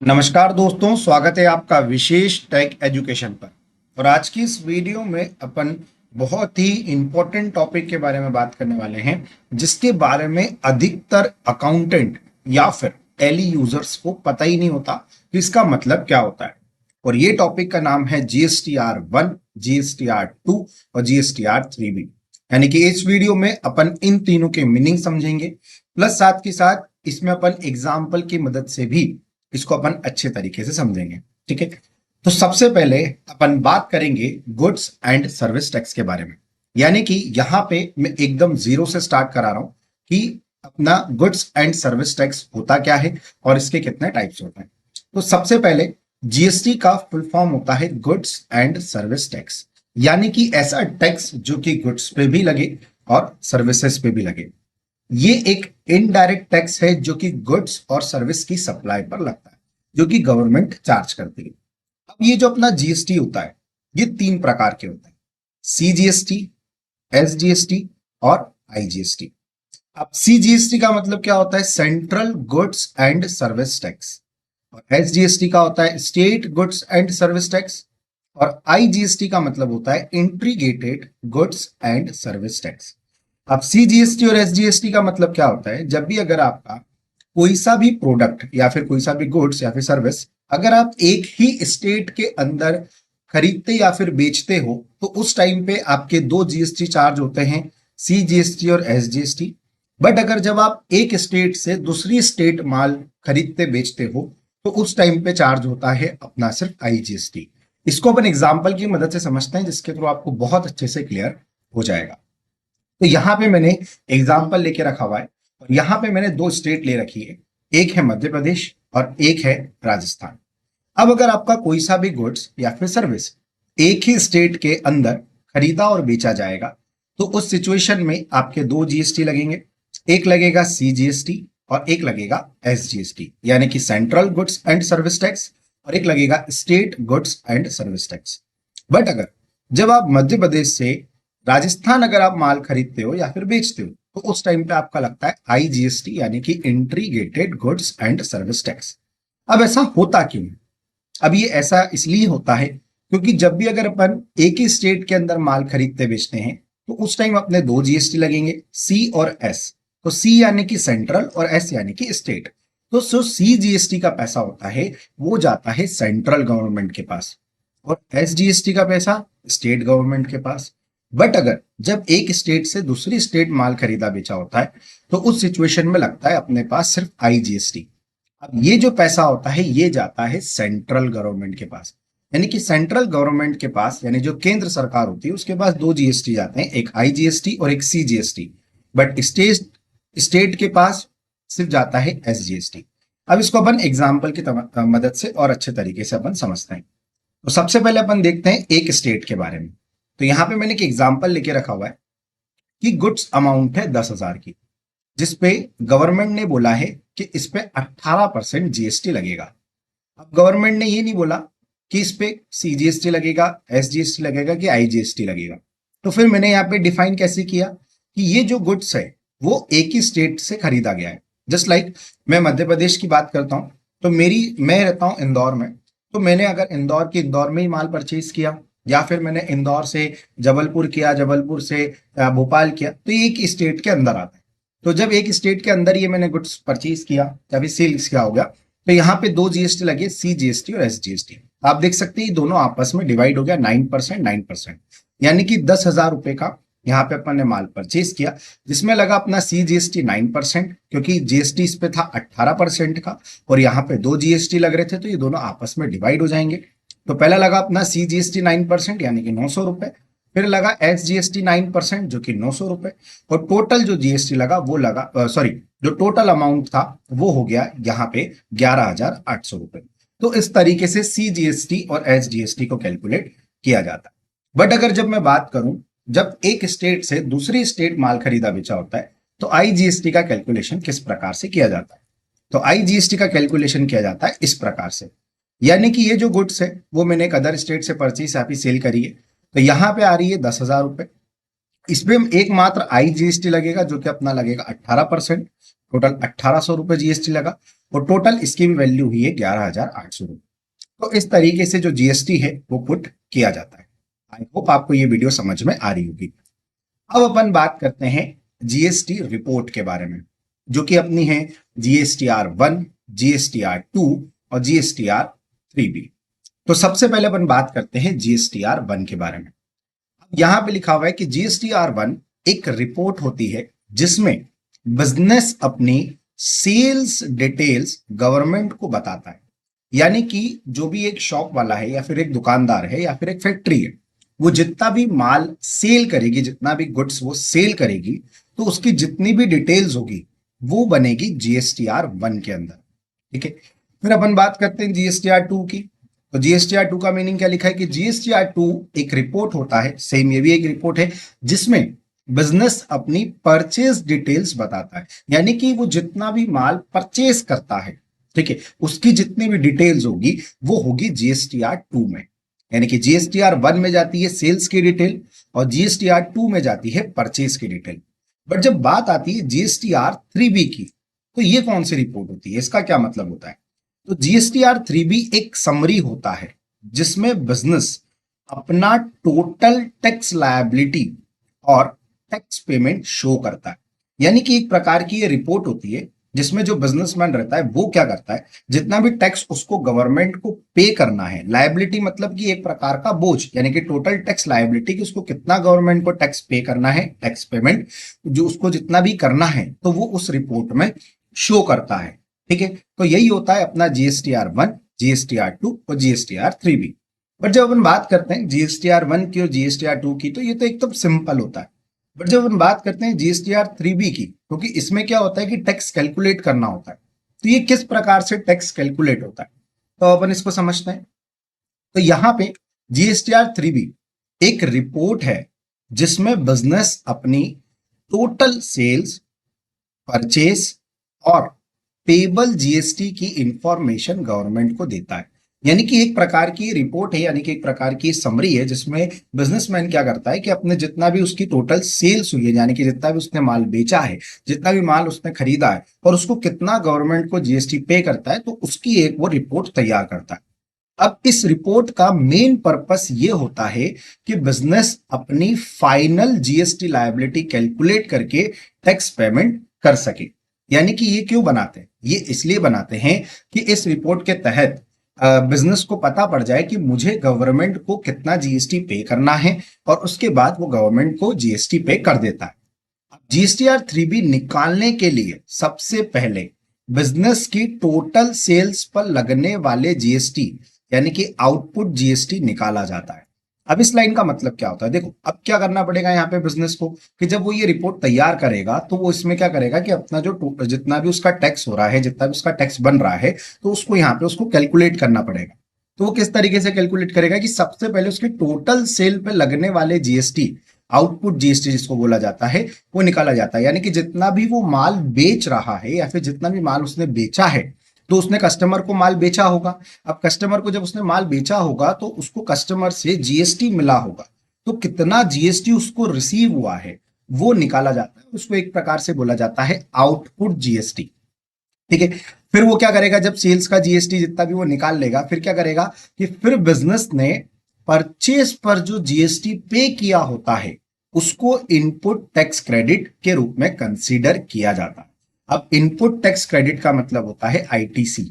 नमस्कार दोस्तों, स्वागत है आपका विशेष टेक एजुकेशन पर। और आज की इस वीडियो में अपन बहुत ही इंपॉर्टेंट टॉपिक के बारे में बात करने वाले हैं, जिसके बारे में अधिकतर अकाउंटेंट या फिर टैली यूजर्स को पता ही नहीं होता कि इसका मतलब क्या होता है। और ये टॉपिक का नाम है GSTR 1, GSTR 2 और GSTR 3B। यानी कि इस वीडियो में अपन इन तीनों के मीनिंग समझेंगे, प्लस साथ के साथ इसमें अपन एग्जाम्पल की मदद से भी इसको अपन अच्छे तरीके से समझेंगे। ठीक है, तो सबसे पहले अपन बात करेंगे गुड्स एंड सर्विस टैक्स के बारे में। यानी कि यहाँ पे मैं एकदम जीरो से स्टार्ट करा रहा हूं कि अपना गुड्स एंड सर्विस टैक्स होता क्या है और इसके कितने टाइप्स होते हैं। तो सबसे पहले जीएसटी का फुल फॉर्म होता है गुड्स एंड सर्विस टैक्स, यानी कि ऐसा टैक्स जो कि गुड्स पे भी लगे और सर्विसेज पे भी लगे। ये एक इनडायरेक्ट टैक्स है जो कि गुड्स और सर्विस की सप्लाई पर लगता है, जो कि गवर्नमेंट चार्ज करती है। अब ये जो अपना जीएसटी होता है, ये तीन प्रकार के होते हैं: सीजीएसटी, एसजीएसटी और आईजीएसटी। अब सीजीएसटी का मतलब क्या होता है? Central goods and service tax. और एसजीएसटी का होता है state goods and service tax. और आईजीएसटी का मतलब होता है integrated goods and service tax. अब सीजीएसटी और एसजीएसटी का मतलब क्या होता है? जब भी अगर आपका कोई सा भी प्रोडक्ट या फिर कोई सा भी गुड्स या फिर सर्विस अगर आप एक ही स्टेट के अंदर खरीदते या फिर बेचते हो, तो उस टाइम पे आपके दो जीएसटी चार्ज होते हैं, सीजीएसटी और एसजीएसटी। बट अगर जब आप एक स्टेट से दूसरी स्टेट माल खरीदते बेचते हो, तो उस टाइम पे चार्ज होता है अपना सिर्फ आईजीएसटी। इसको अपन एग्जाम्पल की मदद से समझते हैं, जिसके थ्रू आपको बहुत अच्छे से क्लियर हो जाएगा। तो यहां पे मैंने एग्जाम्पल लेके रखा हुआ है, और यहां पे मैंने दो स्टेट ले रखी है, एक है मध्य प्रदेश और एक है राजस्थान। अब अगर आपका कोई सा भी गुड्स या फिर सर्विस एक ही स्टेट के अंदर खरीदा और बेचा जाएगा, तो उस सिचुएशन में आपके दो जीएसटी लगेंगे। एक लगेगा सीजीएसटी और एक लगेगा एसजीएसटी, यानी कि central goods and service tax, और एक लगेगा state goods and service tax. But अगर जब आप मध्य प्रदेश से राजस्थान अगर आप माल खरीदते हो या फिर बेचते हो, तो उस टाइम पे आपका लगता है आईजीएसटी, यानी कि integrated goods and service tax. अब ऐसा होता क्यों है? अब ये ऐसा इसलिए होता है क्योंकि जब भी अगर अपन एक ही स्टेट के अंदर माल खरीदते बेचते हैं, तो उस टाइम अपने दो जीएसटी लगेंगे, सी और एस। तो सी यानी कि सेंट्रल और एस यानी कि स्टेट। तो जो सी जीएसटी का पैसा होता है वो जाता है सेंट्रल गवर्नमेंट के पास, और एस जीएसटी का पैसा स्टेट गवर्नमेंट के पास। बट अगर जब एक स्टेट से दूसरी स्टेट माल खरीदा बेचा होता है, तो उस सिचुएशन में लगता है अपने पास सिर्फ आईजीएसटी। अब ये जो पैसा होता है ये जाता है सेंट्रल गवर्नमेंट के पास, यानी कि सेंट्रल गवर्नमेंट के पास, यानी जो केंद्र सरकार होती है उसके पास दो जीएसटी जाते हैं, एक आईजीएसटी और एक सीजीएसटी। बट स्टेट स्टेट के पास सिर्फ जाता है एसजीएसटी। अब इसको अपन एग्जाम्पल की मदद से और अच्छे तरीके से अपन समझते हैं। तो सबसे पहले अपन देखते हैं एक स्टेट के बारे में। तो यहां पे मैंने एक एग्जाम्पल लेके रखा हुआ है कि गुड्स अमाउंट है 10,000 की, जिसपे गवर्नमेंट ने बोला है कि इस पे 18% जीएसटी लगेगा। अब गवर्नमेंट ने ये नहीं बोला कि इस पे सीजीएसटी लगेगा, एसजीएसटी लगेगा कि आईजीएसटी लगेगा। तो फिर मैंने यहाँ पे डिफाइन कैसे किया कि ये जो गुड्स है वो एक ही स्टेट से खरीदा गया है। जस्ट लाइक मैं मध्य प्रदेश की बात करता हूँ, तो मैं रहता हूँ इंदौर में। तो मैंने अगर इंदौर में ही माल परचेज किया, या फिर मैंने इंदौर से जबलपुर किया, जबलपुर से भोपाल किया, तो ये एक स्टेट के अंदर आता है। तो जब एक स्टेट के अंदर ये मैंने गुड्स परचेज किया या फिर सेल्स किया हो गया, तो यहाँ पे दो जीएसटी लगे, सीजीएसटी और एसजीएसटी। आप देख सकते हैं दोनों आपस में डिवाइड हो गया 9%, 9%, यानी कि 10,000 रुपए का यहाँ पे अपन ने माल परचेज किया, जिसमें लगा अपना सीजीएसटी 9%, क्योंकि जीएसटी इस पे था 18% का, और यहाँ पे दो जीएसटी लग रहे थे, तो ये दोनों आपस में डिवाइड हो जाएंगे। तो पहला लगा अपना सीजीएसटी 9%, यानी कि 900 रुपए। फिर लगा एसजीएसटी 9%, जो कि 900 रुपए। और टोटल जो जीएसटी लगा वो लगा सॉरी जो टोटल अमाउंट था वो हो गया यहाँ पे 11,800 रुपए। तो इस तरीके से सीजीएसटी और एसजीएसटी को कैलकुलेट किया जाता है। बट अगर जब मैं बात करूं, जब एक स्टेट से दूसरी स्टेट माल खरीदा बेचा होता है, तो आईजीएसटी का कैलकुलेशन किस प्रकार से किया जाता है? तो आईजीएसटी का कैलकुलेशन किया जाता है इस प्रकार से, यानी कि ये जो गुड्स है वो मैंने एक अदर स्टेट से परचेज या फिर सेल करी है, तो यहाँ पे आ रही है 10,000 रुपए। इसमें एकमात्र आईजीएसटी लगेगा, जो कि अपना लगेगा 18%, टोटल 1,800 रुपए जीएसटी लगा। और टोटल इसकी भी वैल्यू हुई है 11,800 रुपये। तो इस तरीके से जो जीएसटी है वो पुट किया जाता है। आई होप आपको ये वीडियो समझ में आ रही होगी। अब अपन बात करते हैं जीएसटी रिपोर्ट के बारे में, जो कि अपनी है GSTR 1, GSTR 2 और GSTR 3B। तो सबसे पहले अपन बात करते हैं GSTR 1 के बारे में। यहां पे लिखा हुआ है कि GSTR 1 एक रिपोर्ट होती है जिसमें बिजनेस अपनी सेल्स डिटेल्स गवर्नमेंट को बताता है। यानी कि जो भी एक शॉप वाला है या फिर एक दुकानदार है या फिर एक फैक्ट्री है, वो जितना भी माल सेल करेगी, जितना भी गुड्स वो सेल करेगी, तो उसकी जितनी भी डिटेल्स होगी वो बनेगी GSTR 1 के अंदर। ठीक है। फिर अपन बात करते हैं GSTR 2 की। तो GSTR 2 का मीनिंग क्या लिखा है कि GSTR 2 एक रिपोर्ट होता है, सेम ये भी एक रिपोर्ट है, जिसमें बिजनेस अपनी परचेज डिटेल्स बताता है। यानी कि वो जितना भी माल परचेज करता है, ठीक है, उसकी जितनी भी डिटेल्स होगी वो होगी GSTR 2 में। यानी कि GSTR 1 में जाती है सेल्स की डिटेल और GSTR 2 में जाती है परचेज की डिटेल। बट जब बात आती है GSTR 3B की, तो ये कौन सी रिपोर्ट होती है, इसका क्या मतलब होता है? तो GSTR 3B एक समरी होता है जिसमें बिजनेस अपना टोटल टैक्स लायबिलिटी और टैक्स पेमेंट शो करता है। यानी कि एक प्रकार की ये रिपोर्ट होती है जिसमें जो बिजनेसमैन रहता है वो क्या करता है, जितना भी टैक्स उसको गवर्नमेंट को पे करना है, लायबिलिटी मतलब कि एक प्रकार का बोझ, यानी कि टोटल टैक्स लायबिलिटी कि उसको कितना गवर्नमेंट को टैक्स पे करना है, टैक्स पेमेंट जो उसको जितना भी करना है, तो वो उस रिपोर्ट में शो करता है। ठीक है। तो यही होता है अपना GSTR 1, GSTR 2 और GSTR 3B। बट जब अपन बात करते हैं GSTR 1 की और GSTR 2 की, तो ये तो एकदम सिंपल होता है। बट जब हम बात करते हैं GSTR 3B की, क्योंकि इसमें क्या होता है कि टैक्स कैलकुलेट करना होता है। तो ये किस प्रकार से टैक्स कैलकुलेट होता है, तो अपन इसको समझते हैं। तो यहां पे GSTR 3B एक रिपोर्ट है जिसमें बिजनेस अपनी टोटल सेल्स, परचेस और पेबल जीएसटी की इंफॉर्मेशन गवर्नमेंट को देता है। यानी कि एक प्रकार की रिपोर्ट है, यानी कि एक प्रकार की समरी है जिसमें बिजनेसमैन क्या करता है कि अपने जितना भी उसकी टोटल सेल्स हुई है, यानी कि जितना भी उसने माल बेचा है, जितना भी माल उसने खरीदा है और उसको कितना गवर्नमेंट को जीएसटी पे करता है, तो उसकी एक वो रिपोर्ट तैयार करता है। अब इस रिपोर्ट का मेन पर्पस ये होता है कि बिजनेस अपनी फाइनल जीएसटी लायबिलिटी कैलकुलेट करके टैक्स पेमेंट कर सके। यानी कि ये क्यों बनाते हैं, ये इसलिए बनाते हैं कि इस रिपोर्ट के तहत बिजनेस को पता पड़ जाए कि मुझे गवर्नमेंट को कितना जीएसटी पे करना है और उसके बाद वो गवर्नमेंट को जीएसटी पे कर देता है। GSTR 3B निकालने के लिए सबसे पहले बिजनेस की टोटल सेल्स पर लगने वाले जीएसटी, यानी कि आउटपुट जीएसटी निकाला जाता है। अब इस लाइन का मतलब क्या होता है, देखो अब क्या करना पड़ेगा यहाँ पे बिजनेस को, कि जब वो ये रिपोर्ट तैयार करेगा तो वो इसमें क्या करेगा कि अपना जो जितना भी उसका टैक्स हो रहा है, जितना भी उसका टैक्स बन रहा है, तो उसको यहाँ पे उसको कैलकुलेट करना पड़ेगा। तो वो किस तरीके से कैलकुलेट करेगा कि सबसे पहले उसके टोटल सेल पे लगने वाले जीएसटी, आउटपुट जीएसटी जिसको बोला जाता है, वो निकाला जाता है। यानी कि जितना भी वो माल बेच रहा है या फिर जितना भी माल उसने बेचा है, तो उसने कस्टमर को माल बेचा होगा। अब कस्टमर को जब उसने माल बेचा होगा तो उसको कस्टमर से जीएसटी मिला होगा, तो कितना जीएसटी उसको रिसीव हुआ है वो निकाला जाता है। उसको एक प्रकार से बोला जाता है आउटपुट जीएसटी। ठीक है। फिर वो क्या करेगा, जब सेल्स का जीएसटी जितना भी वो निकाल लेगा, फिर क्या करेगा कि फिर बिजनेस ने परचेस पर जो जीएसटी पे किया होता है उसको इनपुट टैक्स क्रेडिट के रूप में कंसीडर किया जाता है। अब इनपुट टैक्स क्रेडिट का मतलब होता है आईटीसी,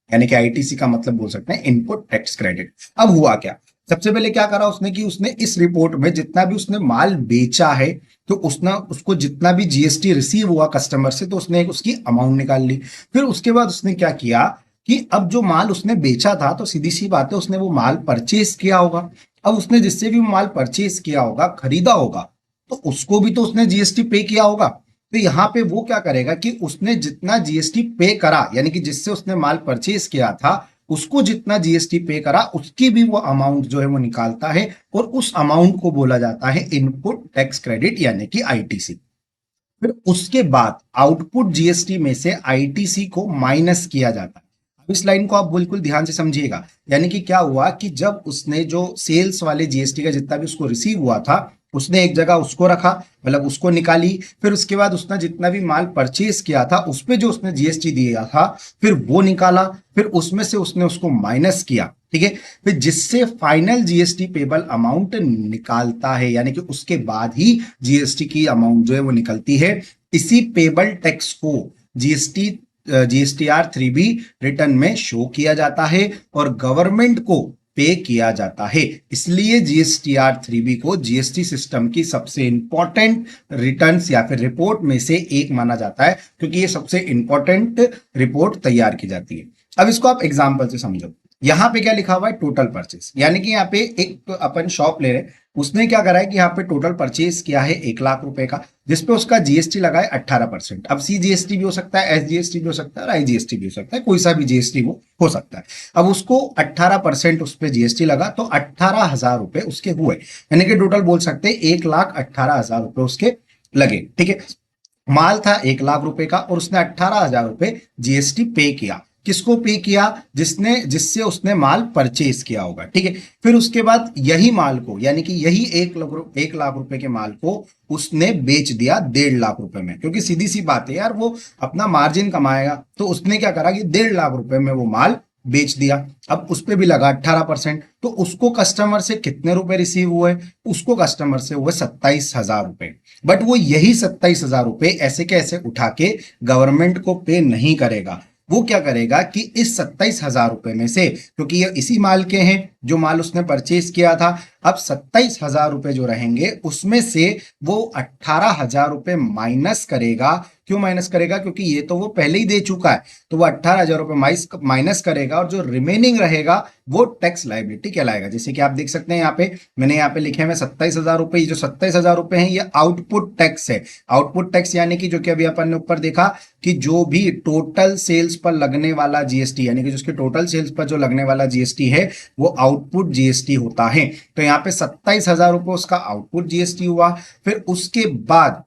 यानी कि आईटीसी का मतलब बोल सकते हैं इनपुट टैक्स क्रेडिट। अब हुआ क्या, सबसे पहले क्या करा उसने कि उसने इस रिपोर्ट में जितना भी उसने माल बेचा है, तो उसने उसको जितना भी जीएसटी रिसीव हुआ कस्टमर से, तो उसने उसकी अमाउंट निकाल ली। फिर उसके बाद उसने क्या किया कि अब जो माल उसने बेचा था, तो सीधी सी बात है उसने वो माल परचेज किया होगा। अब उसने जिससे भी माल परचेज किया होगा, खरीदा होगा, तो उसको भी तो उसने जीएसटी पे किया होगा। तो यहाँ पे वो क्या करेगा कि उसने जितना जीएसटी पे करा, यानी कि जिससे उसने माल परचेज किया था, उसको जितना जीएसटी पे करा उसकी भी वो अमाउंट जो है वो निकालता है, और उस अमाउंट को बोला जाता है इनपुट टैक्स क्रेडिट यानी कि आईटीसी। फिर उसके बाद आउटपुट जीएसटी में से आईटीसी को माइनस किया जाता है। अब इस लाइन को आप बिल्कुल ध्यान से समझिएगा। यानी कि क्या हुआ कि जब उसने जो सेल्स वाले जीएसटी का जितना भी उसको रिसीव हुआ था, उसने एक जगह उसको रखा, मतलब उसको निकाली, फिर उसके बाद उसने जितना भी माल परचेज किया था उस पे जो उसने जीएसटी दिया था फिर वो निकाला, फिर उसमें से उसने उसको माइनस किया, ठीक है। फिर जिससे फाइनल जीएसटी पेबल अमाउंट निकालता है, यानी कि उसके बाद ही जीएसटी की अमाउंट जो है वो निकलती है। इसी पेबल टैक्स को जीएसटीआर 3B रिटर्न में शो किया जाता है और गवर्नमेंट को पे किया जाता है। इसलिए जीएसटीआर 3B को जीएसटी सिस्टम की सबसे इंपॉर्टेंट रिटर्न्स या फिर रिपोर्ट में से एक माना जाता है, क्योंकि ये सबसे इंपॉर्टेंट रिपोर्ट तैयार की जाती है। अब इसको आप एग्जाम्पल से समझो। यहाँ पे क्या लिखा हुआ है, टोटल परचेस, यानी कि यहाँ पे एक अपन शॉप ले रहे हैं, उसने क्या करा है कि यहाँ पे टोटल परचेज किया है 1 लाख रुपए का, जिसपे उसका जीएसटी लगा है 18%। अब सी जीएसटी भी हो सकता है, एस जीएसटी भी हो सकता है और आई जीएसटी भी हो सकता है, कोई सा भी जीएसटी वो हो सकता है। अब उसको 18% उस पर जीएसटी लगा तो 18,000 रुपए उसके हुए, यानी कि टोटल बोल सकते हैं 1,18,000 रुपए उसके लगे, ठीक है। माल था 1 लाख रुपए का और उसने 18,000 रुपए जीएसटी पे किया। किसको पे किया, जिससे उसने माल परचेज किया होगा, ठीक है। फिर उसके बाद यही माल को, यानी कि यही 1 लाख रुपए के माल को उसने बेच दिया 1.5 लाख रुपए में, क्योंकि सीधी सी बात है यार, वो अपना मार्जिन कमाएगा, तो उसने क्या करा कि 1.5 लाख रुपए में वो माल बेच दिया। अब उस पे भी लगा 18%, तो उसको कस्टमर से कितने रुपए रिसीव हुए, उसको कस्टमर से हुए 27,000 रुपए। बट वो यही 27,000 रुपए ऐसे कैसे उठा के गवर्नमेंट को पे नहीं करेगा। वो क्या करेगा कि इस 27,000 रुपए में से, क्योंकि ये इसी माल के हैं जो माल उसने परचेज किया था, अब 27,000 रुपए जो रहेंगे उसमें से वो 18,000 रुपए माइनस करेगा। क्यों माइनस करेगा, क्योंकि ये तो वो पहले ही दे चुका है, तो वो 18,000 रुपए माइनस करेगा और जो रिमेनिंग रहेगा वो टैक्स लायबिलिटी कहलाएगा। जैसे कि आप देख सकते हैं यहाँ पे मैंने यहाँ पे लिखे हैं 27,000 रुपए, ये जो 27,000 रुपए हैं ये आउटपुट टैक्स है। आउटपुट टैक्स यानी कि जो कि अभी अपन ने ऊपर देखा कि जो भी टोटल सेल्स पर लगने वाला जीएसटी, यानी कि जिसके टोटल सेल्स पर जो लगने वाला जीएसटी है वो आउटपुट जीएसटी होता है। तो यहाँ पे 27,000 रुपए उसका आउटपुट जीएसटी हुआ। फिर उसके बाद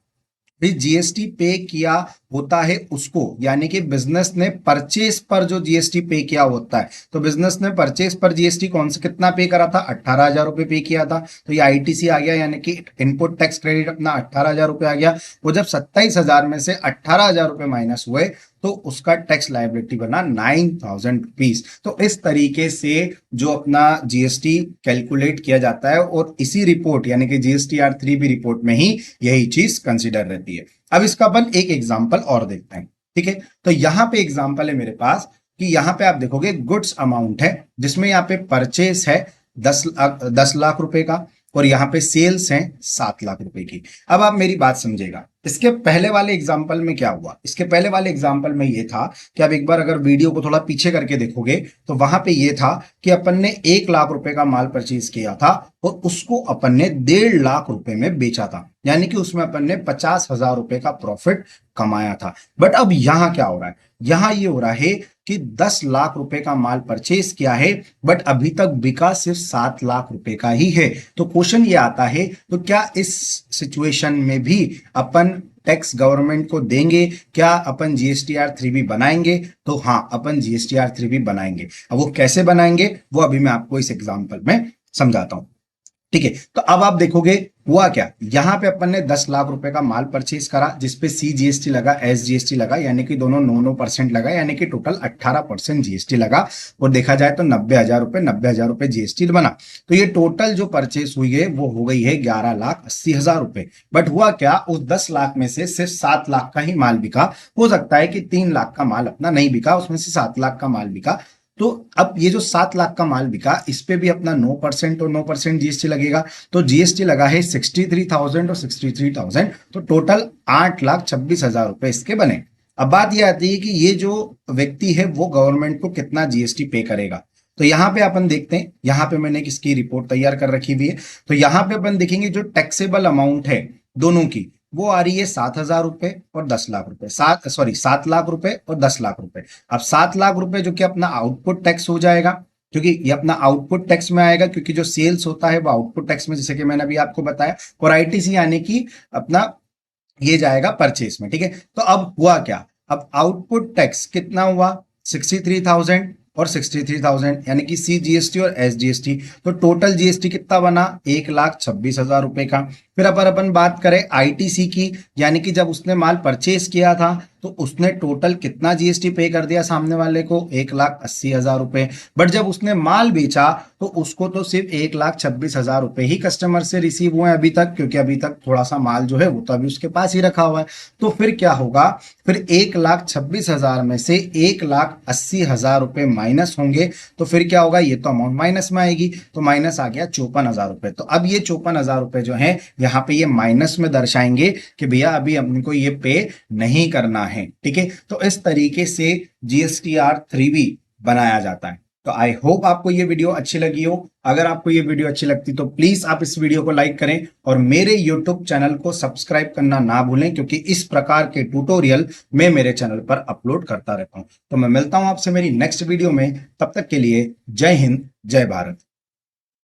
भी जीएसटी पे किया होता है उसको, यानी कि बिजनेस ने परचेस पर जो जीएसटी पे किया होता है, तो बिजनेस ने परचेस पर जीएसटी कौन सा कितना पे करा था, 18,000 रुपए पे किया था, तो ये आईटीसी आ गया, यानी कि इनपुट टैक्स क्रेडिट अपना 18,000 रुपए आ गया। वो जब 27,000 में से 18,000 रुपए माइनस हुए तो उसका टैक्स लायबिलिटी बना 9,000 रुपीज। तो इस तरीके से जो अपना जीएसटी कैलकुलेट किया जाता है और इसी रिपोर्ट यानी कि जीएसटीआर 3B रिपोर्ट में ही यही चीज कंसिडर रहती है। अब इसका अपन एक एग्जांपल और देखते हैं, ठीक है। तो यहां पे एग्जांपल है मेरे पास कि यहां पे आप देखोगे गुड्स अमाउंट है, जिसमें यहाँ पे परचेस है 10 लाख रुपए का और यहाँ पे सेल्स हैं 7 लाख रुपए की। अब आप मेरी बात समझेगा, इसके पहले वाले एग्जाम्पल में क्या हुआ, इसके पहले वाले एग्जाम्पल में ये था कि आप एक बार अगर वीडियो को थोड़ा पीछे करके देखोगे तो वहां पे ये था कि अपन ने 1 लाख रुपए का माल परचेज किया था और उसको अपन ने 1.5 लाख रुपए में बेचा था, यानी कि उसमें अपन ने 50,000 रुपए का प्रॉफिट कमाया था। बट अब यहां क्या हो रहा है, यहां ये हो रहा है कि 10 लाख रुपए का माल परचेज किया है बट अभी तक बिका सिर्फ 7 लाख रुपए का ही है। तो क्वेश्चन ये आता है, तो क्या इस सिचुएशन में भी अपन टैक्स गवर्नमेंट को देंगे, क्या अपन जीएसटीआर 3B बनाएंगे? तो हाँ, अपन जीएसटीआर 3B बनाएंगे। अब वो कैसे बनाएंगे वो अभी मैं आपको इस एग्जांपल में समझाता हूं, ठीक है। तो अब आप देखोगे हुआ क्या, यहां पे अपन ने 10 लाख रुपए का माल परचेज करा जिसपे सी जीएसटी लगा, एस जीएसटी लगा, यानी कि दोनों 9% लगा, यानी कि टोटल 18% जीएसटी लगा। और देखा जाए तो 90,000 रुपए जीएसटी बना। तो ये टोटल जो परचेज हुई है वो हो गई है 11,80,000 रुपए। बट हुआ क्या, उस 10 लाख में से सिर्फ 7 लाख का ही माल बिका। हो सकता है कि 3 लाख का माल अपना नहीं बिका, उसमें से 7 लाख का माल बिका। तो अब ये जो 7 लाख का माल बिका इस पे भी अपना 9% और 9% जीएसटी लगेगा। तो जीएसटी लगा है 63,000 और 63,000, तो टोटल 8,26,000 रुपए इसके बने। अब बात ये आती है कि ये जो व्यक्ति है वो गवर्नमेंट को कितना जीएसटी पे करेगा। तो यहाँ पे अपन देखते हैं, यहाँ पे मैंने किसकी रिपोर्ट तैयार कर रखी हुई है। तो यहाँ पे अपन देखेंगे जो टैक्सेबल अमाउंट है दोनों की, वो आ रही है 7,000 रुपए और 10 लाख रुपए, 7 लाख रुपए और 10 लाख रुपए। अब 7 लाख रुपए जो कि अपना आउटपुट टैक्स हो जाएगा, क्योंकि ये अपना आउटपुट टैक्स में आएगा, क्योंकि जो सेल्स होता है वो आउटपुट टैक्स में, जैसे कि मैंने अभी आपको बताया। और आईटीसी यानी कि अपना ये जाएगा परचेस में, ठीक है। तो अब हुआ क्या, अब आउटपुट टैक्स कितना हुआ 63,000 और 63,000 यानी कि CGST और SGST। तो टोटल GST कितना बना? 1,26,000 रुपए का। फिर अपन बात करें ITC की, यानी कि जब उसने माल परचेज किया था तो उसने टोटल कितना GST पे कर दिया सामने वाले को? 1,80,000 रुपए। बट जब उसने माल बेचा तो उसको तो सिर्फ 1,26,000 रुपए ही कस्टमर से रिसीव हुए अभी तक, क्योंकि अभी तक थोड़ा सा माल जो है वो तो अभी उसके पास ही रखा हुआ है। तो फिर क्या होगा? फिर 1,26,000 में से 1,80,000 रुपए माइनस होंगे, तो फिर क्या होगा? ये तो अमाउंट माइनस में आएगी, तो माइनस आ गया 54,000 रुपए। तो अब ये 54,000 रुपए जो है यहाँ पे ये माइनस में दर्शाएंगे कि भैया अभी हमको ये पे नहीं करना है। ठीक है, तो इस तरीके से GSTR 3B बनाया जाता है। तो आई होप आपको ये वीडियो अच्छी लगी हो। अगर आपको ये वीडियो अच्छी लगती तो प्लीज आप इस वीडियो को लाइक करें और मेरे यूट्यूब चैनल को सब्सक्राइब करना ना भूलें, क्योंकि इस प्रकार के ट्यूटोरियल मैं मेरे चैनल पर अपलोड करता रहता हूं। तो मैं मिलता हूं आपसे मेरी नेक्स्ट वीडियो में, तब तक के लिए जय हिंद, जय भारत।